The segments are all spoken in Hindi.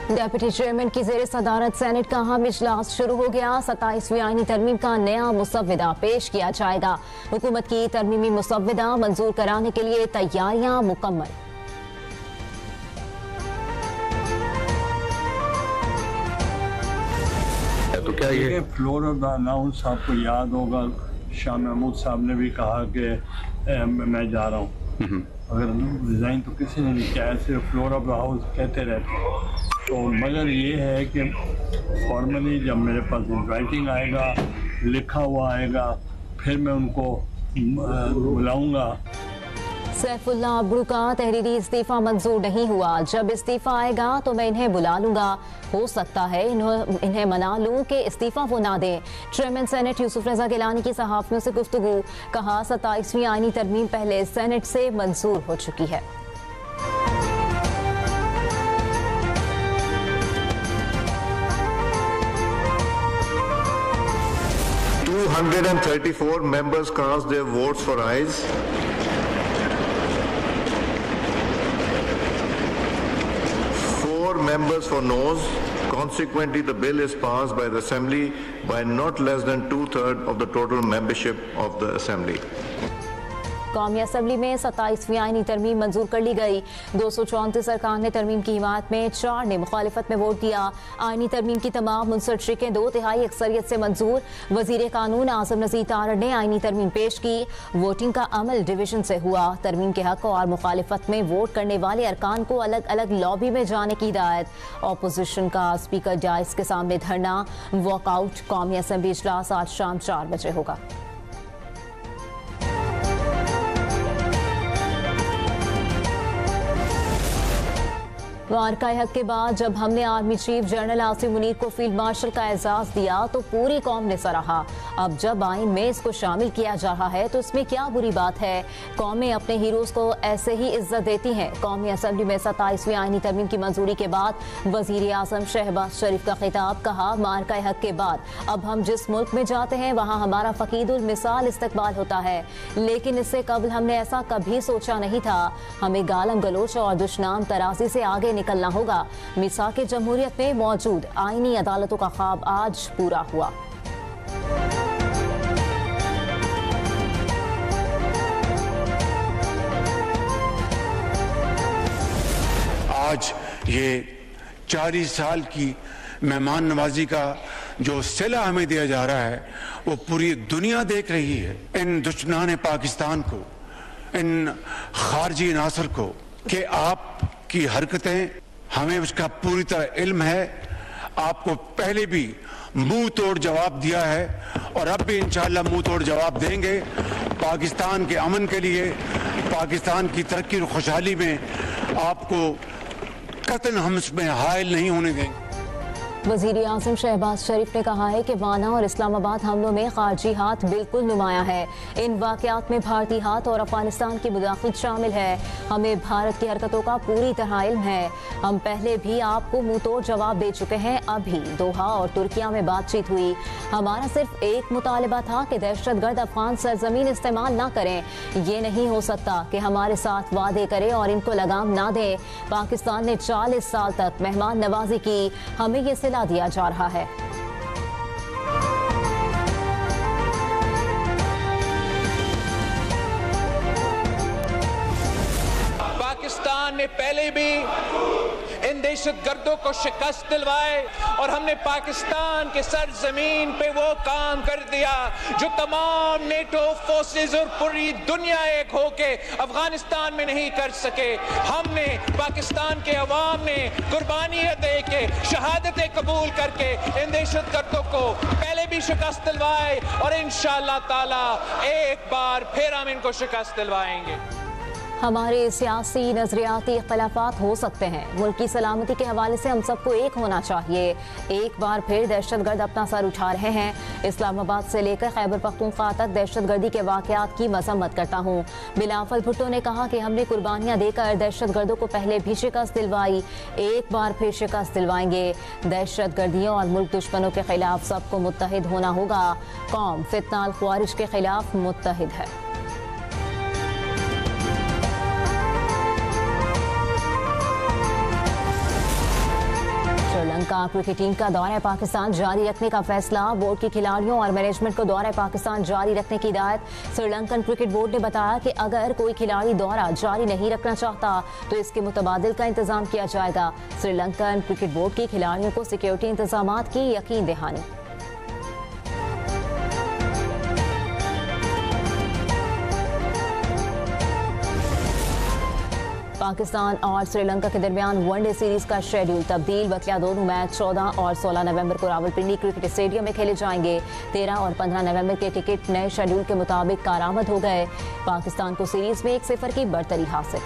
डेप्यूटी चेयरमैन की जेर सदारत सेनेट का अहम इजलास शुरू हो गया। 27वीं आईनी तरमीम का नया मुसव्वदा पेश किया जाएगा। हुकूमत की तरमीमी मुसव्वदा मंजूर कराने के लिए तैयारियां मुकम्मल। तो क्या ये फ्लोर ऑफ द अनाउंस आपको याद होगा, शाह महमूद साहब ने भी कहा कि मैं जा रहा हूँ। अगर रिजाइन तो किसी ने नहीं किया, सिर्फ फ्लोर ऑफ द हाउस कहते रहते हैं। तो मगर ये है कि फॉर्मली जब मेरे पास राइटिंग आएगा, लिखा हुआ आएगा, फिर मैं उनको बुलाऊंगा। सैफुल्ला अब्रू का तहरीरी इस्तीफा मंजूर नहीं हुआ। जब इस्तीफा आएगा तो मैं इन्हें बुला लूंगा। हो सकता है इन्हें मना लूं कि इस्तीफा वो ना दें। चेयरमैन सेनेट यूसुफ रजा गिलानी की सहाफियों से गुफ्तगू। कहा 27वीं आईनी तरमीम पहले सेनेट से मंजूर हो चुकी है। $234 members cast their votes for ayes. 4 members for noes. Consequently, the bill is passed by the Assembly by not less than 2/3 of the total membership of the Assembly. कौमी असम्बली में 27वीं आईनी तरमीम मंजूर कर ली गई। 234 अरकान ने तरमीम की हिमायत में, 4 ने मुखालिफत में वोट दिया। आईनी तरमीम की तमाम मुनसद शिकें 2/3 अक्सरियत से मंजूर। वजीर कानून आजम नज़ीर तारड़ ने आईनी तरमीम पेश की। वोटिंग का अमल डिवीजन से हुआ। तरमीम के हक और मुखालिफत में वोट करने वाले अरकान को अलग अलग लॉबी में जाने की हिदायत। अपोजिशन का स्पीकर डाइस के सामने धरना। वॉकआउट। कौमी असम्बली इजलास आज शाम 4 बजे होगा। वारकाए हक के बाद जब हमने army chief general Asim Munir को फील्ड मार्शल का एजाज दिया तो पूरी कौम ने सराहा। अब जब आइन में इसको शामिल किया जा रहा है तो इसमें क्या बुरी बात है। कौमें अपने हीरोज को ऐसे ही इज्जत देती हैं। कौमी असम्बली में 27वीं आईनी तरमीम की मंजूरी के बाद वजीर आजम शहबाज शरीफ का खिताब। कहा, वारकाए हक के बाद अब हम जिस मुल्क में जाते हैं वहाँ हमारा फकीदुल मिसाल इस्तकबाल होता है, लेकिन इससे कबल हमने ऐसा कभी सोचा नहीं था। हमें गालम गलोच और दुश्मनाम तराजी से आगे निकलना होगा। मिसाक जमहूरियत में मौजूद आईनी अदालतों का ख्वाब आज पूरा हुआ। आज ये 40 साल की मेहमान नवाजी का जो सिला हमें दिया जा रहा है वो पूरी दुनिया देख रही है। इन दुश्मनान पाकिस्तान को, इन खारजी नासर को, कि आपकी हरकतें, हमें उसका पूरी तरह इल्म है। आपको पहले भी मुंह तोड़ जवाब दिया है और अब भी इंशाअल्लाह मुंह तोड़ जवाब देंगे। पाकिस्तान के अमन के लिए, पाकिस्तान की तरक्की और खुशहाली में आपको कतई हम इसमें हायल नहीं होने देंगे। वजीर आजम शहबाज शरीफ ने कहा है कि वाना और इस्लामाबाद हमलों में खारजी हाथ बिल्कुल नुमाया है। इन वाकयात में भारतीय हाथ और अफगानिस्तान की मुदाखलत शामिल है। हमें भारत की हरकतों का पूरी तरह इल्म है। हम पहले भी आपको मुंह तोड़ जवाब दे चुके हैं। अभी दोहा और तुर्किया में बातचीत हुई। हमारा सिर्फ एक मुतालबा था कि दहशतगर्द अफगान सरजमीन इस्तेमाल ना करें। ये नहीं हो सकता कि हमारे साथ वादे करें और इनको लगाम ना दें। पाकिस्तान ने 40 साल तक मेहमान नवाजी की, हमें ये सिला दिया जा रहा है। पाकिस्तान ने पहले भी इन दहशतगर्दों को शिकस्त दिलवाए और हमने पाकिस्तान के सरजमीन पे वो काम कर दिया जो तमाम नेटो फोर्सेस और पूरी दुनिया एक होके अफगानिस्तान में नहीं कर सके। हमने, पाकिस्तान के अवाम ने कुर्बानियां दे के, शहादतें कबूल करके इन दहशतगर्दों को पहले भी शिकस्त दिलवाए और इंशाअल्लाह ताला एक बार फिर हम इनको शिकस्त दिलवाएंगे। हमारे सियासी नजरियाती इख्तलाफात हो सकते हैं, मुल्क की सलामती के हवाले से हम सबको एक होना चाहिए। एक बार फिर दहशतगर्द अपना सर उठा रहे हैं। इस्लामाबाद से लेकर खैबर पख्तूनख्वा तक दहशतगर्दी के वाकयात की मजम्मत करता हूँ। बिलावल भुट्टो ने कहा कि हमने कुर्बानियाँ देकर दहशतगर्दों को पहले भी शिकस्त दिलवाई, एक बार फिर शिकस्त दिलवाएंगे। दहशतगर्दियों और मुल्क दुश्मनों के खिलाफ सबको मुत्तहिद होना होगा। कौम फितना अल ख्वारिज के खिलाफ मुत्तहिद है। श्रीलंका क्रिकेट टीम का दौरा पाकिस्तान जारी रखने का फैसला। बोर्ड के खिलाड़ियों और मैनेजमेंट को दौरा पाकिस्तान जारी रखने की हिदायत। श्रीलंकन क्रिकेट बोर्ड ने बताया कि अगर कोई खिलाड़ी दौरा जारी नहीं रखना चाहता तो इसके मुतबादिल का इंतजाम किया जाएगा। श्रीलंकन क्रिकेट बोर्ड के खिलाड़ियों को सिक्योरिटी इंतजाम की यकीन दहानी। पाकिस्तान और श्रीलंका के दरमियान वनडे सीरीज का शेड्यूल तब्दील। बकिया दोनों मैच 14 और 16 नवंबर को रावलपिंडी क्रिकेट स्टेडियम में खेले जाएंगे। 13 और 15 नवंबर के टिकट नए शेड्यूल के मुताबिक कारामद हो गए। पाकिस्तान को सीरीज में 1-0 की बढ़तरी हासिल।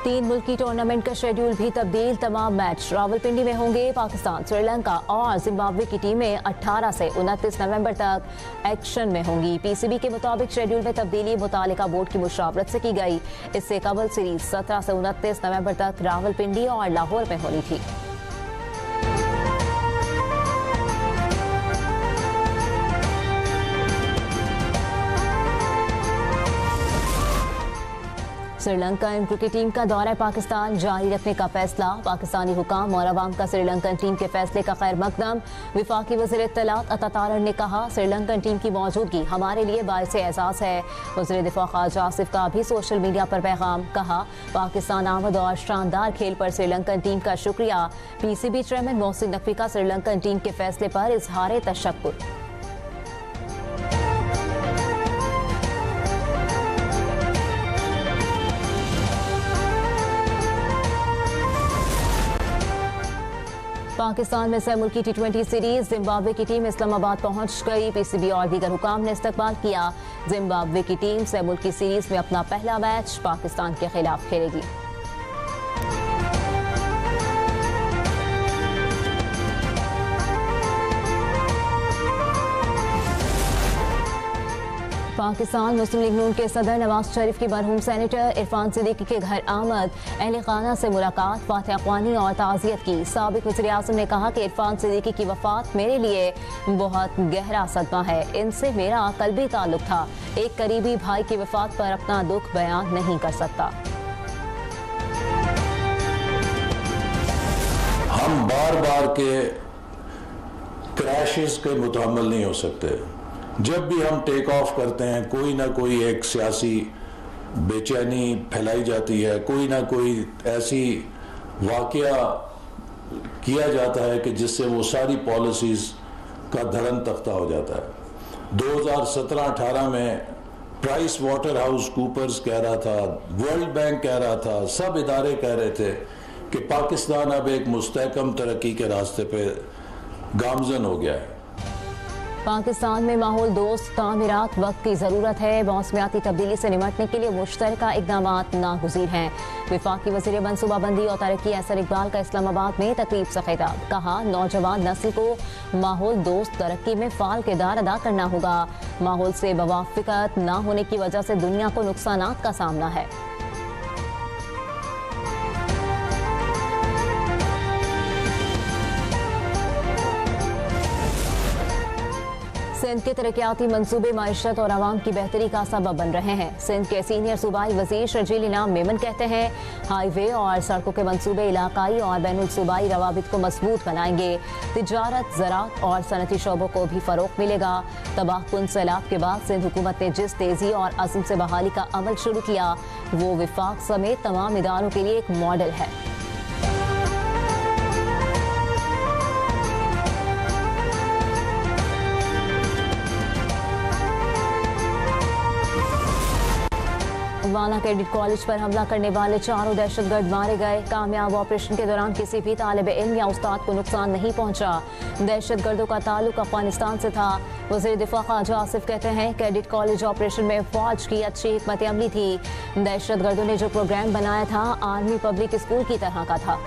तीन मुल्की टूर्नामेंट का शेड्यूल भी तब्दील। तमाम मैच रावलपिंडी में होंगे। पाकिस्तान, श्रीलंका और जिम्बाब्वे की टीमें 18 से 29 नवंबर तक एक्शन में होंगी। पीसीबी के मुताबिक शेड्यूल में तब्दीली मुतालिका बोर्ड की मुशावरत से की गई। इससे कबल सीरीज 17 से 29 नवंबर तक रावलपिंडी और लाहौर में होनी थी। श्रीलंकन क्रिकेट टीम का दौरा पाकिस्तान जारी रखने का फैसला। पाकिस्तानी हुकाम और अवाम का श्रीलंकन टीम के फैसले का खैर मकदम। वफाकी वज़ीर इत्तलात अता तारड़ ने कहा, श्रीलंकन टीम की मौजूदगी हमारे लिए बाइस एजाज़ है। वज़ीर दिफा ख्वाजा आसिफ का भी सोशल मीडिया पर पैगाम। कहा, पाकिस्तान आमद और शानदार खेल पर श्रीलंकन टीम का शुक्रिया। पीसीबी चेयरमैन मोहसिन नकवी का श्रीलंकन टीम के फैसले पर इजहार तशक्कुर। पाकिस्तान में सह मुल्की T20 सीरीज। जिम्बाब्वे की टीम इस्लामाबाद पहुंच गई। पीसीबी और दीगर हुकाम ने इस्तकबाल किया। जिम्बाब्वे की टीम सह मुल्की सीरीज में अपना पहला मैच पाकिस्तान के खिलाफ खेलेगी। पाकिस्तान मुस्लिम लीग नून के सदर नवाज शरीफ की मरहूम सेनेटर इरफान सिद्दीकी के घर आमद। अहले खाना से मुलाकात, फातिहा ख्वानी और ताज़ियत की। साबिक वज़ीर आज़म ने कहा कि इरफान सिद्दीकी की वफात मेरे लिए बहुत गहरा सदमा है। इनसे मेरा कल्बी ताल्लुक था। एक करीबी भाई की वफात पर अपना दुख बयान नहीं कर सकता। हम बार बार के क्रैशेस के मुतहम्मिल नहीं हो सकते। जब भी हम टेक ऑफ करते हैं कोई ना कोई एक सियासी बेचैनी फैलाई जाती है, कोई ना कोई ऐसी वाकया किया जाता है कि जिससे वो सारी पॉलिसीज का धरम तख्ता हो जाता है। 2017-18 में प्राइस वाटर हाउस कूपर्स कह रहा था, वर्ल्ड बैंक कह रहा था, सब इदारे कह रहे थे कि पाकिस्तान अब एक मुस्तहकम तरक्की के रास्ते पे गामजन हो गया है। पाकिस्तान में माहौल दोस्त तामीरात वक्त की ज़रूरत है। मौसमियाती तब्दीली से निमटने के लिए मुश्तरका इक़दाम नागुज़ीर हैं। वफाकी वज़ीर मनसूबाबंदी और तरक्की असर इकबाल का इस्लामाबाद में तकरीब से खिताब। कहा, नौजवान नस्ल को माहौल दोस्त तरक्की में फ़ाल किरदार अदा करना होगा। माहौल से मुवाफ़क़त ना होने की वजह से दुनिया को नुकसानात का सामना है। सिंध के तरक्याती मंसूबे माइशत और आवाम की बेहतरी का सबब बन रहे हैं। सिंध के सीनियर सूबाई वजीर शर्जील इनाम मेमन कहते हैं, हाईवे और सड़कों के मंसूबे इलाकाई और बैनुल सूबाई रवाबित को मजबूत बनाएंगे। तिजारत, ज़राअत और सनती शोबों को भी फरोग मिलेगा। तबाहकुन सैलाब के बाद सिंध हुकूमत ने जिस तेजी और अज़्म से बहाली का अमल शुरू किया वो विफाक समेत तमाम इदारों के लिए एक मॉडल है। वाना कैडेट कॉलेज पर हमला करने वाले 4 दहशतगर्द मारे गए। कामयाब ऑपरेशन के दौरान किसी भी तालिब इल्म या उस्ताद को नुकसान नहीं पहुंचा। दहशतगर्दों का ताल्लुक अफगानिस्तान से था। वज़ीर दिफा ख्वाजा आसिफ कहते हैं, कैडेट कॉलेज ऑपरेशन में फौज की अच्छी हिकमत अमली थी। दहशतगर्दों ने जो प्रोग्राम बनाया था आर्मी पब्लिक स्कूल की तरह का था।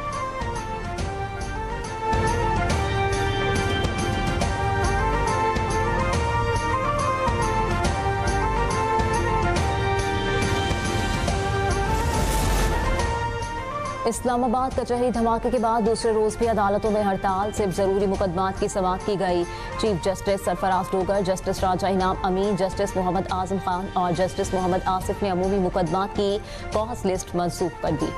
इस्लामाबाद कचहरी धमाके के बाद दूसरे रोज भी अदालतों में हड़ताल। सिर्फ जरूरी मुकदमात की समाअत की गई। Chief justice Sarfaraz Dogar, justice Raja Inam Amin, justice Mohammad Azam Khan और जस्टिस मोहम्मद आसिफ ने अमूमी मुकदमात की कॉज लिस्ट मंसूख कर दी।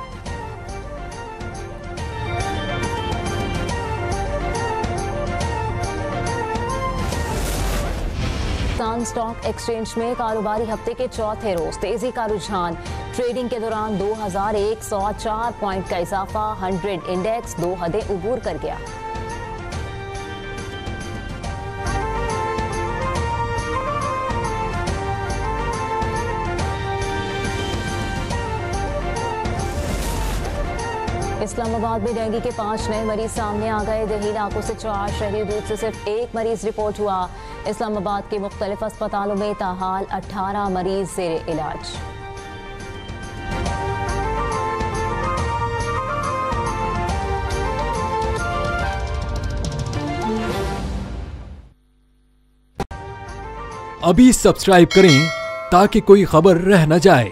स्टॉक एक्सचेंज में कारोबारी हफ्ते के चौथे रोज तेजी का रुझान। ट्रेडिंग के दौरान 2104 पॉइंट का इजाफा। 100 इंडेक्स 2 हदें उबूर कर गया। इस्लामाबाद में डेंगू के 5 नए मरीज सामने आ गए। दही इलाकों से 4, शहरी हदूद से सिर्फ 1 मरीज रिपोर्ट हुआ। इस्लामाबाद के मुख्तलिफ अस्पतालों में ताहाल 18 मरीज ज़ेरे इलाज। अभी सब्सक्राइब करें ताकि कोई खबर रह न जाए।